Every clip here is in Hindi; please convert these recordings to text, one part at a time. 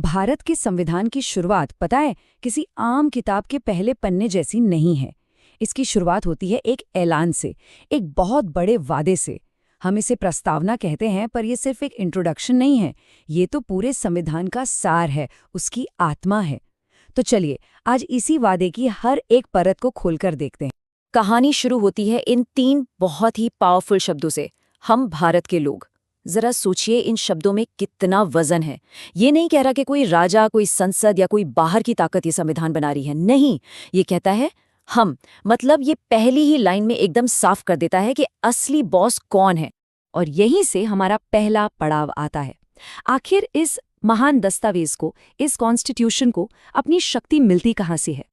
भारत के संविधान की शुरुआत पता है किसी आम किताब के पहले पन्ने जैसी नहीं है। इसकी शुरुआत होती है एक ऐलान से, एक बहुत बड़े वादे से। हम इसे प्रस्तावना कहते हैं, पर यह सिर्फ एक इंट्रोडक्शन नहीं है, ये तो पूरे संविधान का सार है, उसकी आत्मा है। तो चलिए आज इसी वादे की हर एक परत को खोलकर देखते हैं। कहानी शुरू होती है इन 3 बहुत ही पावरफुल शब्दों से, हम भारत के लोग। जरा सोचिए इन शब्दों में कितना वजन है। ये नहीं कह रहा कि कोई राजा, कोई संसद या कोई बाहर की ताकत ये संविधान बना रही है, नहीं, ये कहता है हम। मतलब ये पहली ही लाइन में एकदम साफ कर देता है कि असली बॉस कौन है। और यहीं से हमारा पहला पड़ाव आता है। आखिर इस महान दस्तावेज को, इस कॉन्स्टिट्यूशन को अपनी शक्ति मिलती कहाँ से है?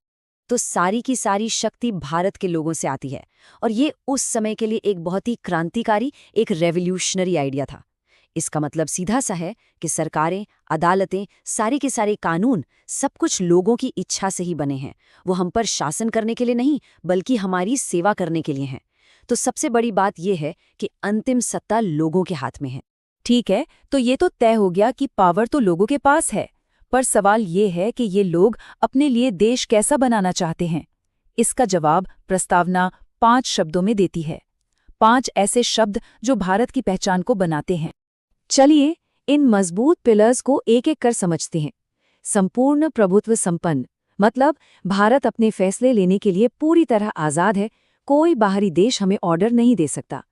तो सारी की सारी शक्ति भारत के लोगों से आती है। और ये उस समय के लिए एक बहुत ही क्रांतिकारी, एक रेवोल्यूशनरी आइडिया था। इसका मतलब सीधा सा है कि सरकारें, अदालतें, सारे के सारे कानून, सब कुछ लोगों की इच्छा से ही बने हैं। वो हम पर शासन करने के लिए नहीं, बल्कि हमारी सेवा करने के लिए हैं। तो सबसे बड़ी बात यह है कि अंतिम सत्ता लोगों के हाथ में है। ठीक है, तो ये तो तय हो गया कि पावर तो लोगों के पास है, पर सवाल ये है कि ये लोग अपने लिए देश कैसा बनाना चाहते हैं। इसका जवाब प्रस्तावना 5 शब्दों में देती है। 5 ऐसे शब्द जो भारत की पहचान को बनाते हैं। चलिए इन मजबूत पिलर्स को एक एक कर समझते हैं। संपूर्ण प्रभुत्व संपन्न, मतलब भारत अपने फैसले लेने के लिए पूरी तरह आजाद है, कोई बाहरी देश हमें ऑर्डर नहीं दे सकता।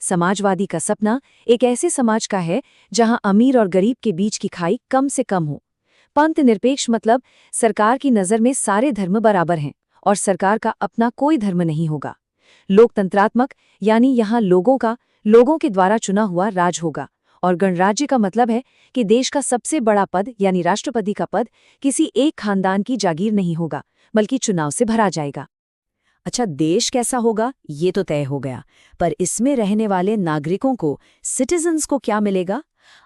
समाजवादी का सपना एक ऐसे समाज का है जहां अमीर और गरीब के बीच की खाई कम से कम हो। पंथ निरपेक्ष, मतलब सरकार की नज़र में सारे धर्म बराबर हैं और सरकार का अपना कोई धर्म नहीं होगा। लोकतंत्रात्मक, यानी यहाँ लोगों के द्वारा चुना हुआ राज होगा। और गणराज्य का मतलब है कि देश का सबसे बड़ा पद, यानी राष्ट्रपति का पद, किसी एक खानदान की जागीर नहीं होगा, बल्कि चुनाव से भरा जाएगा। अच्छा, देश कैसा होगा ये तो तय हो गया, पर इसमें रहने वाले नागरिकों को, सिटीजन्स को क्या मिलेगा?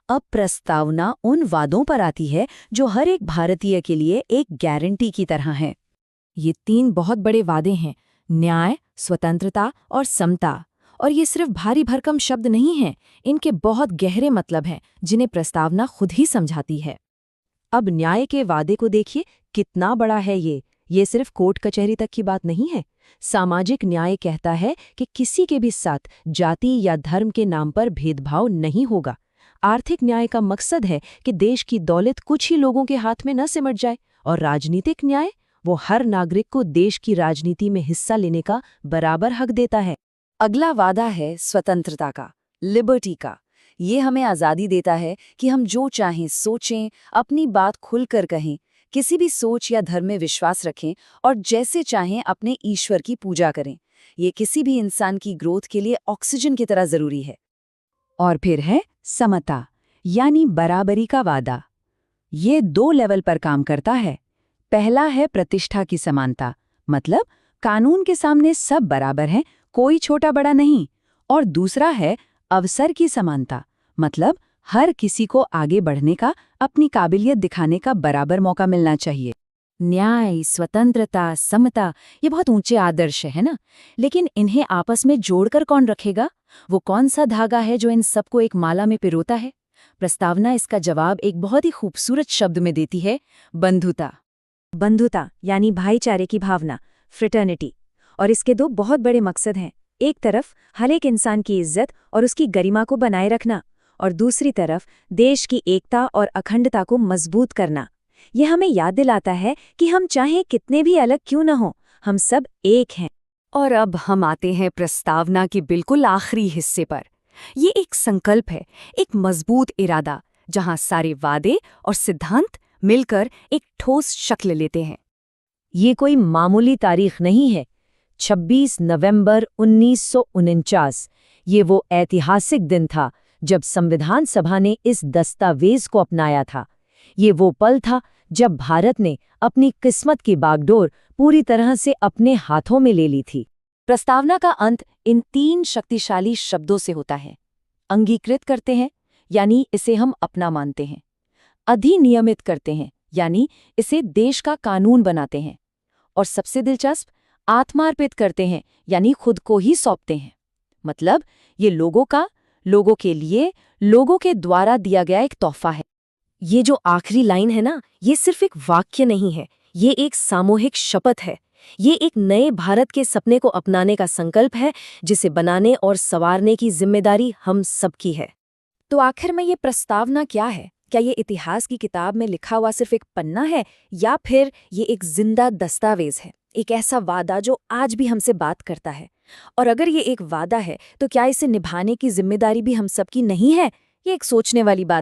अब प्रस्तावना उन वादों पर आती है जो हर एक भारतीय के लिए एक गारंटी की तरह हैं। ये 3 बहुत बड़े वादे हैं, न्याय, स्वतंत्रता और समता। और ये सिर्फ भारी भरकम शब्द नहीं हैं, इनके बहुत गहरे मतलब हैं जिन्हें प्रस्तावना खुद ही समझाती है। अब न्याय के वादे को देखिए, कितना बड़ा है ये सिर्फ कोर्ट कचहरी तक की बात नहीं है। सामाजिक न्याय कहता है कि किसी के भी साथ जाति या धर्म के नाम पर भेदभाव नहीं होगा। आर्थिक न्याय का मकसद है कि देश की दौलत कुछ ही लोगों के हाथ में न सिमट जाए। और राजनीतिक न्याय, वो हर नागरिक को देश की राजनीति में हिस्सा लेने का बराबर हक देता है। अगला वादा है स्वतंत्रता का, लिबर्टी का। ये हमें आज़ादी देता है कि हम जो चाहें सोचें, अपनी बात खुलकर कहें, किसी भी सोच या धर्म में विश्वास रखें और जैसे चाहें अपने ईश्वर की पूजा करें। ये किसी भी इंसान की ग्रोथ के लिए ऑक्सीजन की तरह जरूरी है। और फिर है समता, यानी बराबरी का वादा। ये 2 लेवल पर काम करता है। पहला है प्रतिष्ठा की समानता, मतलब कानून के सामने सब बराबर हैं, कोई छोटा बड़ा नहीं। और दूसरा है अवसर की समानता, मतलब हर किसी को आगे बढ़ने का, अपनी काबिलियत दिखाने का बराबर मौका मिलना चाहिए। न्याय, स्वतंत्रता, समता, ये बहुत ऊंचे आदर्श है ना? लेकिन इन्हें आपस में जोड़कर कौन रखेगा? वो कौन सा धागा है जो इन सबको एक माला में पिरोता है? प्रस्तावना इसका जवाब एक बहुत ही खूबसूरत शब्द में देती है, बंधुता। बंधुता यानी भाईचारे की भावना, फ्रेटर्निटी। और इसके 2 बहुत बड़े मकसद हैं। एक तरफ हर एक इंसान की इज्जत और उसकी गरिमा को बनाए रखना, और दूसरी तरफ देश की एकता और अखंडता को मजबूत करना। यह हमें याद दिलाता है कि हम चाहे कितने भी अलग क्यों न हों, हम सब एक हैं। और अब हम आते हैं प्रस्तावना के बिल्कुल आखिरी हिस्से पर। ये एक संकल्प है, एक मजबूत इरादा, जहां सारे वादे और सिद्धांत मिलकर एक ठोस शक्ल लेते हैं। ये कोई मामूली तारीख नहीं है। 26 नवंबर 1949, ये वो ऐतिहासिक दिन था जब संविधान सभा ने इस दस्तावेज को अपनाया था। ये वो पल था जब भारत ने अपनी किस्मत की बागडोर पूरी तरह से अपने हाथों में ले ली थी। प्रस्तावना का अंत इन 3 शक्तिशाली शब्दों से होता है। अंगीकृत करते हैं, यानी इसे हम अपना मानते हैं। अधिनियमित करते हैं, यानी इसे देश का कानून बनाते हैं। और सबसे दिलचस्प, आत्मार्पित करते हैं, यानी खुद को ही सौंपते हैं। मतलब ये लोगों का, लोगों के लिए, लोगों के द्वारा दिया गया एक तोहफा है। ये जो आखिरी लाइन है ना, ये सिर्फ एक वाक्य नहीं है, ये एक सामूहिक शपथ है। ये एक नए भारत के सपने को अपनाने का संकल्प है, जिसे बनाने और संवारने की जिम्मेदारी हम सबकी है। तो आखिर में ये प्रस्तावना क्या है? क्या ये इतिहास की किताब में लिखा हुआ सिर्फ एक पन्ना है, या फिर ये एक जिंदा दस्तावेज है, एक ऐसा वादा जो आज भी हमसे बात करता है? और अगर ये एक वादा है, तो क्या इसे निभाने की जिम्मेदारी भी हम सबकी नहीं है? ये एक सोचने वाली बात